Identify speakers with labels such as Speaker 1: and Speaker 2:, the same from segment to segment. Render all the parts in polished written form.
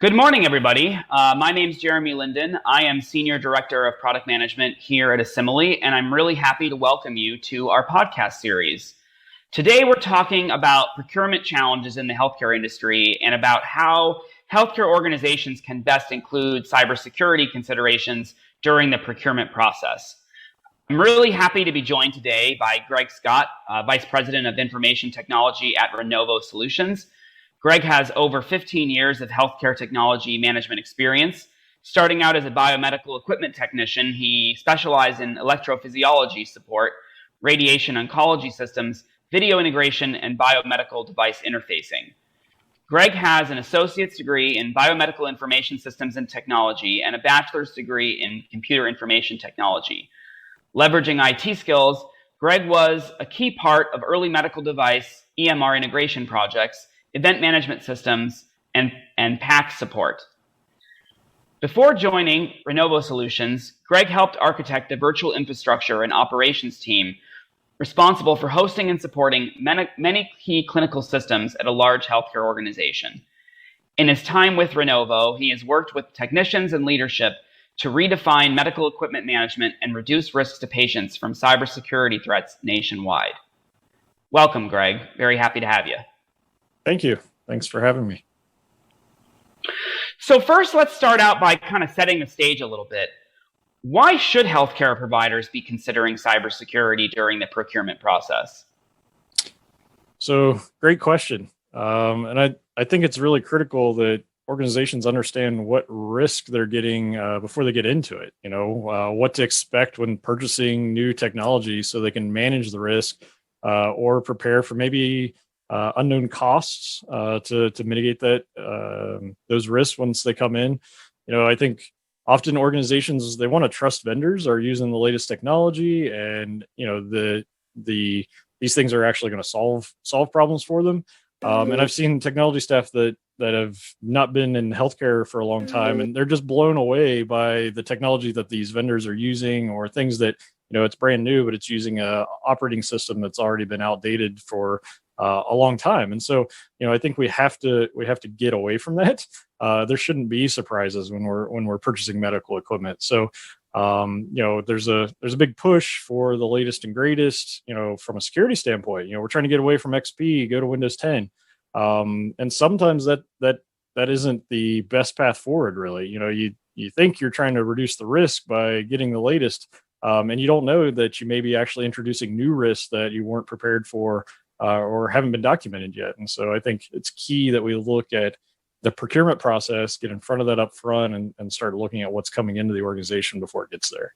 Speaker 1: Good morning, everybody. My name's Jeremy Linden. I am Senior Director of Product Management here at Assimile, and I'm really happy to welcome you to our podcast series. Today, we're talking about procurement challenges in the healthcare industry and about how healthcare organizations can best include cybersecurity considerations during the procurement process. I'm really happy to be joined today by Greg Scott, Vice President of Information Technology at Renovo Solutions. Greg has over 15 years of healthcare technology management experience. Starting out as a biomedical equipment technician, he specialized in electrophysiology support, radiation oncology systems, video integration, and biomedical device interfacing. Greg has an associate's degree in biomedical information systems and technology and a bachelor's degree in computer information technology. Leveraging IT skills, Greg was a key part of early medical device EMR integration projects, event management systems, and PACS support. Before joining Renovo Solutions, Greg helped architect a virtual infrastructure and operations team responsible for hosting and supporting many key clinical systems at a large healthcare organization. In his time with Renovo, he has worked with technicians and leadership to redefine medical equipment management and reduce risks to patients from cybersecurity threats nationwide. Welcome, Greg. Very happy to have you.
Speaker 2: Thank you. Thanks for having me.
Speaker 1: So first, let's start out by kind of setting the stage a little bit. Why should healthcare providers be considering cybersecurity during the procurement process?
Speaker 2: So great question. And I think it's really critical that organizations understand what risk they're getting before they get into it. What to expect when purchasing new technology so they can manage the risk or prepare for maybe unknown costs to mitigate those risks once they come in. I think often organizations, they want to trust vendors are using the latest technology, and these things are actually going to solve problems for them. And I've seen technology staff that have not been in healthcare for a long time, and they're just blown away by the technology that these vendors are using, or things that it's brand new, but it's using a operating system that's already been outdated for a long time. And so, I think we have to get away from that. There shouldn't be surprises when we're purchasing medical equipment. So, there's a big push for the latest and greatest, from a security standpoint. We're trying to get away from XP, go to Windows 10. And sometimes that isn't the best path forward, really. You think you're trying to reduce the risk by getting the latest, and you don't know that you may be actually introducing new risks that you weren't prepared for or haven't been documented yet. And so I think it's key that we look at the procurement process, get in front of that up front, and start looking at what's coming into the organization before it gets there.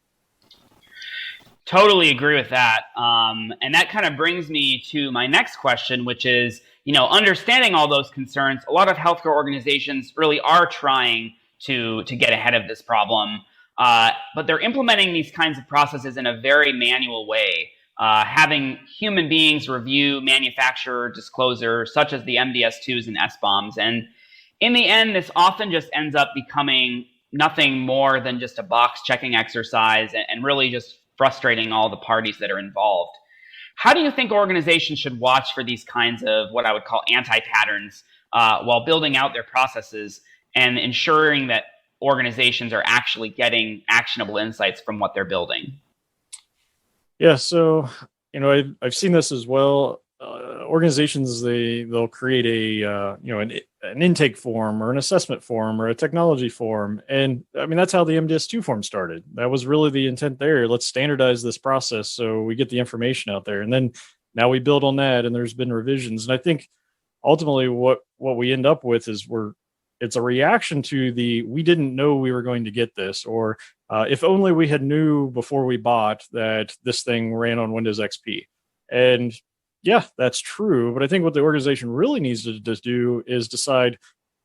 Speaker 1: Totally agree with that. And that kind of brings me to my next question, which is, understanding all those concerns, a lot of healthcare organizations really are trying to get ahead of this problem, but they're implementing these kinds of processes in a very manual way. Having human beings review manufacturer disclosures such as the MDS2s and SBOMs. And in the end, this often just ends up becoming nothing more than just a box checking exercise and really just frustrating all the parties that are involved. How do you think organizations should watch for these kinds of what I would call anti-patterns while building out their processes and ensuring that organizations are actually getting actionable insights from what they're building?
Speaker 2: Yeah, so I've seen this as well. Organizations, they'll create an intake form or an assessment form or a technology form, and I mean that's how the MDS2 form started. That was really the intent there. Let's standardize this process so we get the information out there, and then now we build on that. And there's been revisions, and I think ultimately what we end up with is it's a reaction to we didn't know we were going to get this, or if only we had knew before we bought that this thing ran on Windows XP. And yeah, that's true. But I think what the organization really needs to do is decide,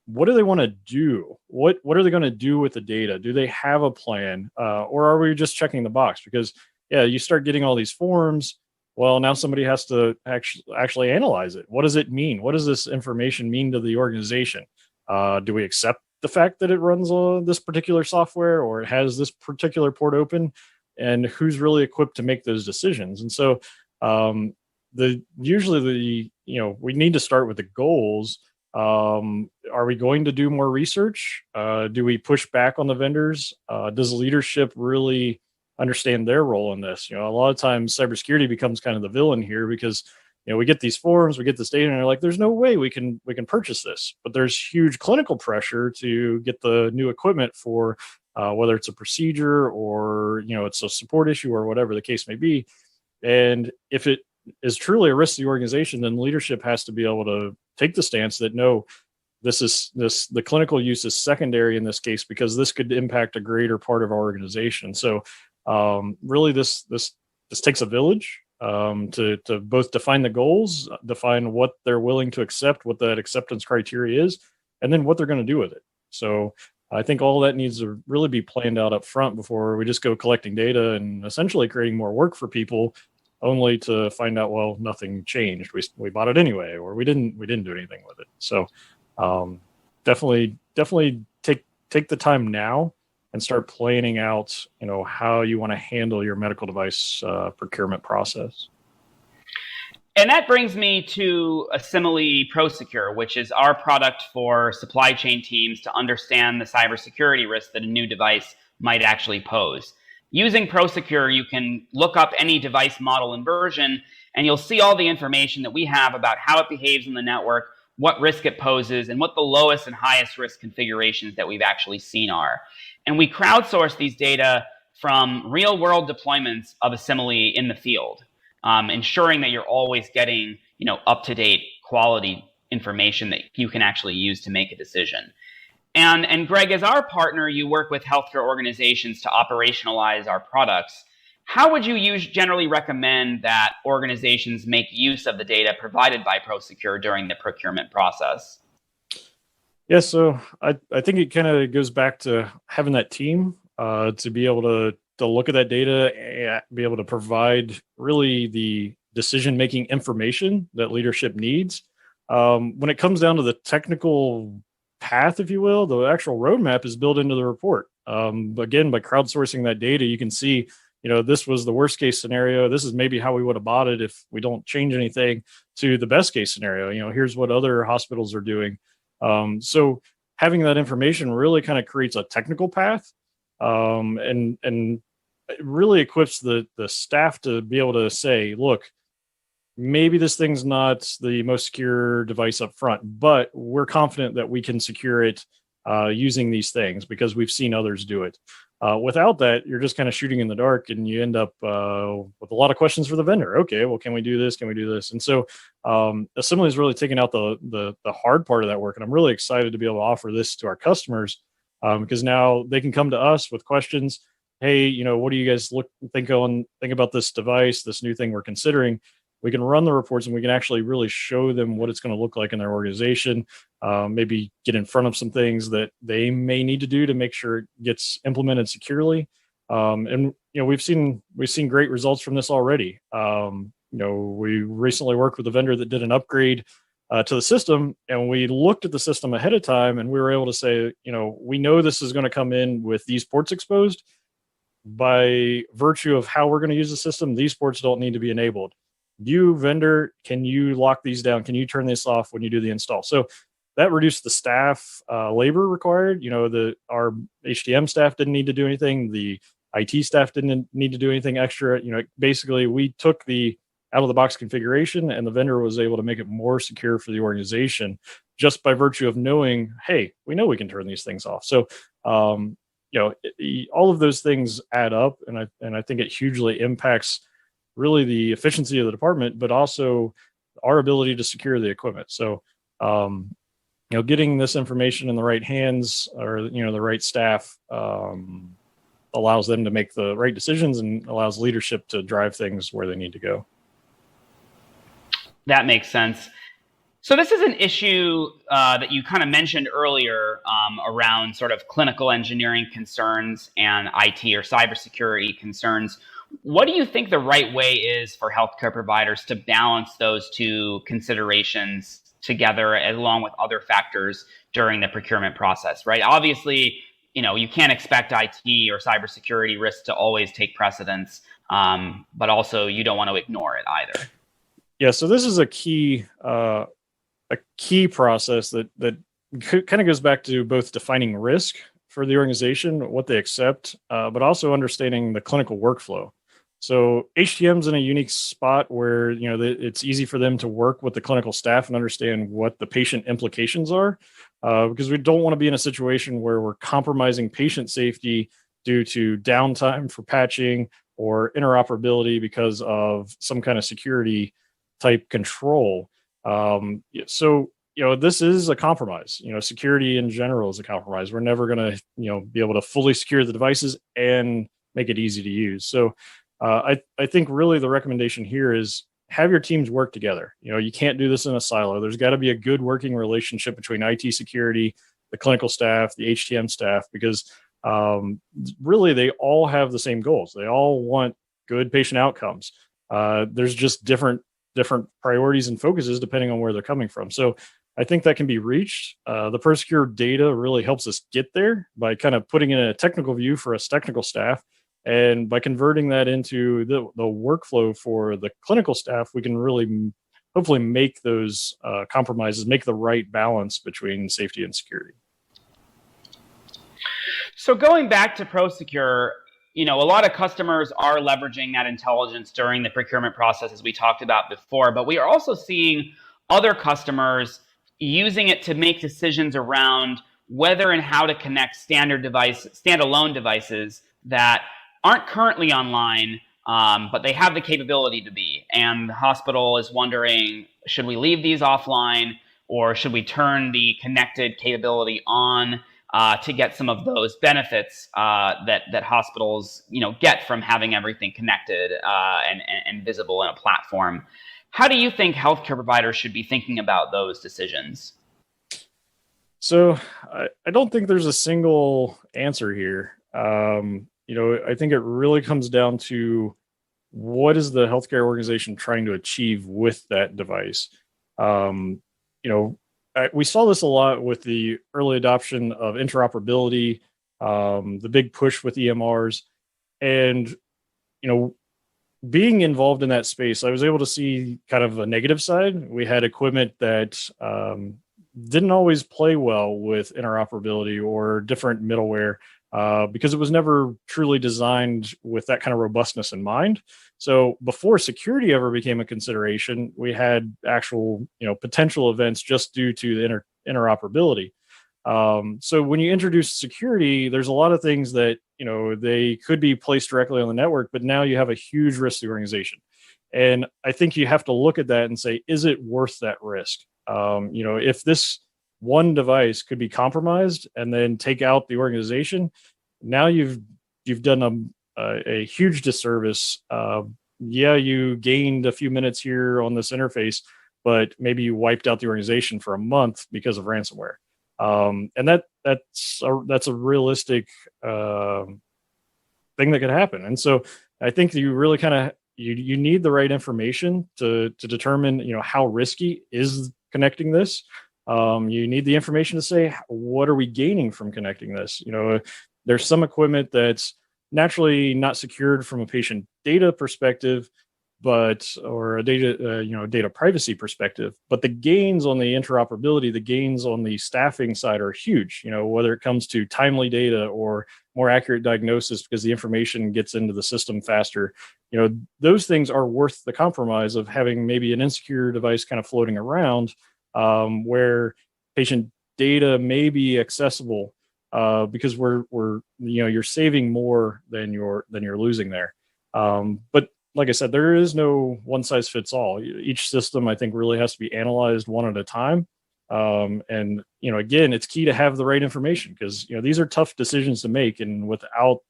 Speaker 2: what do they want to do? What are they going to do with the data? Do they have a plan? Or are we just checking the box? Because yeah, you start getting all these forms. Well, now somebody has to actually analyze it. What does it mean? What does this information mean to the organization? Do we accept the fact that it runs on this particular software or it has this particular port open? And who's really equipped to make those decisions? And so we need to start with the goals Are we going to do more research? Do we push back on the vendors? Does leadership really understand their role in this? A lot of times cybersecurity becomes kind of the villain here because we get these forms, we get this data, and they're like, there's no way we can purchase this. But there's huge clinical pressure to get the new equipment for whether it's a procedure or it's a support issue or whatever the case may be. And if it is truly a risk to the organization, then leadership has to be able to take the stance that no, the clinical use is secondary in this case because this could impact a greater part of our organization. So really this takes a village to both define the goals, define what they're willing to accept, what that acceptance criteria is, and then what they're going to do with it. So I think all that needs to really be planned out up front before we just go collecting data and essentially creating more work for people, only to find out, well, nothing changed. We bought it anyway, or we didn't do anything with it. So definitely take the time now and start planning out, how you want to handle your medical device procurement process.
Speaker 1: And that brings me to Assimile ProSecure, which is our product for supply chain teams to understand the cybersecurity risk that a new device might actually pose. Using ProSecure, you can look up any device model and version, and you'll see all the information that we have about how it behaves in the network, what risk it poses, and what the lowest and highest risk configurations that we've actually seen are. And we crowdsource these data from real-world deployments of Assimile in the field, ensuring that you're always getting, up-to-date quality information that you can actually use to make a decision. And Greg, as our partner, you work with healthcare organizations to operationalize our products. How would you generally recommend that organizations make use of the data provided by ProSecure during the procurement process?
Speaker 2: Yeah, so I think it kind of goes back to having that team to be able to look at that data and be able to provide really the decision-making information that leadership needs. When it comes down to the technical path, if you will, the actual roadmap is built into the report. Again, by crowdsourcing that data, you can see, this was the worst case scenario. This is maybe how we would have bought it if we don't change anything, to the best case scenario. Here's what other hospitals are doing. So having that information really kind of creates a technical path, and it really equips the staff to be able to say, look, maybe this thing's not the most secure device up front, but we're confident that we can secure it using these things because we've seen others do it. Without that, you're just kind of shooting in the dark, and you end up with a lot of questions for the vendor. Okay, well, can we do this? Can we do this? And so Assembly is really taking out the hard part of that work. And I'm really excited to be able to offer this to our customers because now they can come to us with questions. Hey, what do you guys think about this device, this new thing we're considering? We can run the reports and we can actually really show them what it's going to look like in their organization. Maybe get in front of some things that they may need to do to make sure it gets implemented securely. And we've seen great results from this already. We recently worked with a vendor that did an upgrade to the system, and we looked at the system ahead of time, and we were able to say, we know this is going to come in with these ports exposed. By virtue of how we're going to use the system, these ports don't need to be enabled. You, vendor, can you lock these down? Can you turn this off when you do the install? So that reduced the staff labor required. Our HTM staff didn't need to do anything. The IT staff didn't need to do anything extra. Basically we took the out of the box configuration, and the vendor was able to make it more secure for the organization just by virtue of knowing, hey, we know we can turn these things off. So, all of those things add up, and I think it hugely impacts really the efficiency of the department, but also our ability to secure the equipment. So, getting this information in the right hands or, the right staff allows them to make the right decisions and allows leadership to drive things where they need to go.
Speaker 1: That makes sense. So this is an issue that you kind of mentioned earlier around sort of clinical engineering concerns and IT or cybersecurity concerns. What do you think the right way is for healthcare providers to balance those two considerations together along with other factors during the procurement process, right? Obviously, you can't expect IT or cybersecurity risks to always take precedence, but also you don't want to ignore it either.
Speaker 2: Yeah, so this is a key a key process that kind of goes back to both defining risk for the organization, what they accept, but also understanding the clinical workflow. So HTM's in a unique spot where it's easy for them to work with the clinical staff and understand what the patient implications are, because we don't want to be in a situation where we're compromising patient safety due to downtime for patching or interoperability because of some kind of security type control. So this is a compromise. Security in general is a compromise. We're never going to be able to fully secure the devices and make it easy to use. So I think really the recommendation here is have your teams work together. You can't do this in a silo. There's got to be a good working relationship between IT security, the clinical staff, the HTM staff, because really they all have the same goals. They all want good patient outcomes. There's just different priorities and focuses depending on where they're coming from. So I think that can be reached. The ProSecure data really helps us get there by kind of putting in a technical view for us technical staff. And by converting that into the workflow for the clinical staff, we can really hopefully make those compromises, make the right balance between safety and security.
Speaker 1: So going back to ProSecure, a lot of customers are leveraging that intelligence during the procurement process, as we talked about before, but we are also seeing other customers using it to make decisions around whether and how to connect standalone devices that aren't currently online, but they have the capability to be. And the hospital is wondering, should we leave these offline or should we turn the connected capability on to get some of those benefits that hospitals get from having everything connected and visible in a platform? How do you think healthcare providers should be thinking about those decisions?
Speaker 2: So I don't think there's a single answer here. I think it really comes down to what is the healthcare organization trying to achieve with that device. We saw this a lot with the early adoption of interoperability, the big push with EMRs, and being involved in that space, I was able to see kind of a negative side. We had equipment that didn't always play well with interoperability or different middleware because it was never truly designed with that kind of robustness in mind. So before security ever became a consideration, we had actual potential events just due to the interoperability. So when you introduce security, there's a lot of things that they could be placed directly on the network, but now you have a huge risk to the organization. And I think you have to look at that and say, is it worth that risk? If this one device could be compromised and then take out the organization, now you've done a huge disservice. You gained a few minutes here on this interface, but maybe you wiped out the organization for a month because of ransomware. And that's a realistic thing that could happen. And so I think you really kind of you need the right information to determine how risky is connecting this. You need the information to say, what are we gaining from connecting this? There's some equipment that's naturally not secured from a patient data perspective, or a data privacy perspective, but the gains on the interoperability, the gains on the staffing side are huge, whether it comes to timely data or more accurate diagnosis because the information gets into the system faster. Those things are worth the compromise of having maybe an insecure device kind of floating around where patient data may be accessible because you're saving more than you're losing there. But like I said, there is no one size fits all. Each system, I think, really has to be analyzed one at a time. And again, it's key to have the right information because these are tough decisions to make, and without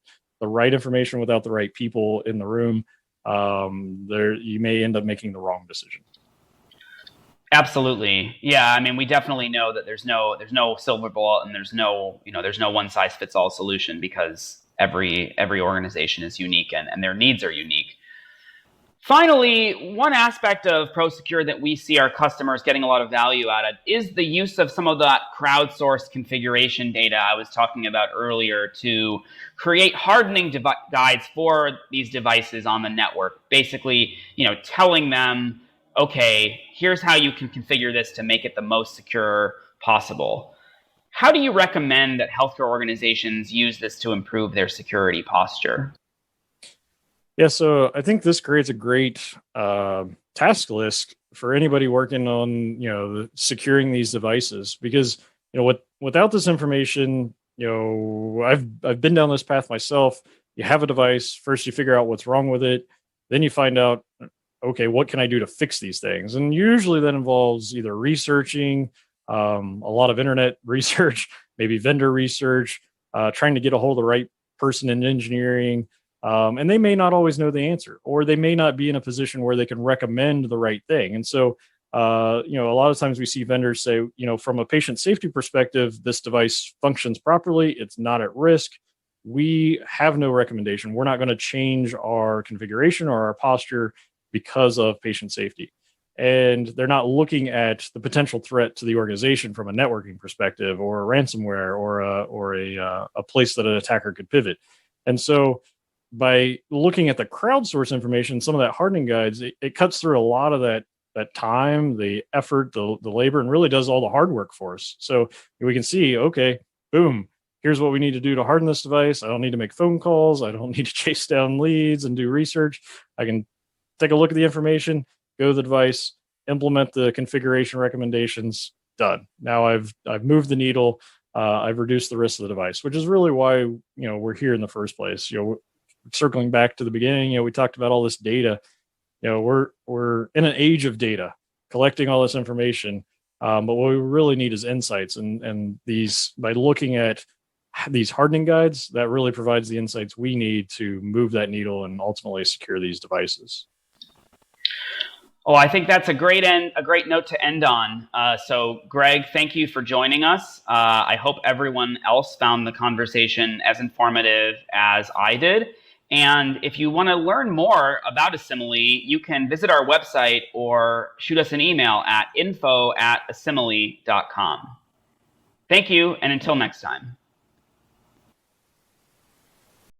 Speaker 2: the right information, without the right people in the room, you may end up making the wrong decision.
Speaker 1: Absolutely. Yeah. I mean, we definitely know that there's no silver bullet and there's no one size fits all solution because every organization is unique and their needs are unique. Finally, one aspect of ProSecure that we see our customers getting a lot of value out of is the use of some of that crowdsourced configuration data I was talking about earlier to create hardening guides for these devices on the network. Basically, telling them okay, here's how you can configure this to make it the most secure possible. How do you recommend that healthcare organizations use this to improve their security posture?
Speaker 2: Yeah, so I think this creates a great task list for anybody working on securing these devices, because without this information, I've been down this path myself. You have a device, first you figure out what's wrong with it, then you find out, okay, what can I do to fix these things? And usually that involves either researching, a lot of internet research, maybe vendor research, trying to get a hold of the right person in engineering. And they may not always know the answer, or they may not be in a position where they can recommend the right thing. And so, a lot of times we see vendors say, from a patient safety perspective, this device functions properly, it's not at risk. We have no recommendation. We're not going to change our configuration or our posture because of patient safety. And they're not looking at the potential threat to the organization from a networking perspective, or a ransomware, or a place that an attacker could pivot. And so, by looking at the crowdsource information, some of that hardening guides, it cuts through a lot of that time, the effort, the labor, and really does all the hard work for us. So we can see, okay, boom, here's what we need to do to harden this device. I don't need to make phone calls. I don't need to chase down leads and do research. I can take a look at the information, go to the device, implement the configuration recommendations, done. Now I've moved the needle. I've reduced the risk of the device, which is really why we're here in the first place. Circling back to the beginning, we talked about all this data. We're in an age of data, collecting all this information. But what we really need is insights, and these, by looking at these hardening guides, that really provides the insights we need to move that needle and ultimately secure these devices.
Speaker 1: Oh, I think that's a great note to end on. So, Greg, thank you for joining us. I hope everyone else found the conversation as informative as I did. And if you want to learn more about Assimile, you can visit our website or shoot us an email at info@assimile.com. Thank you, and until next time.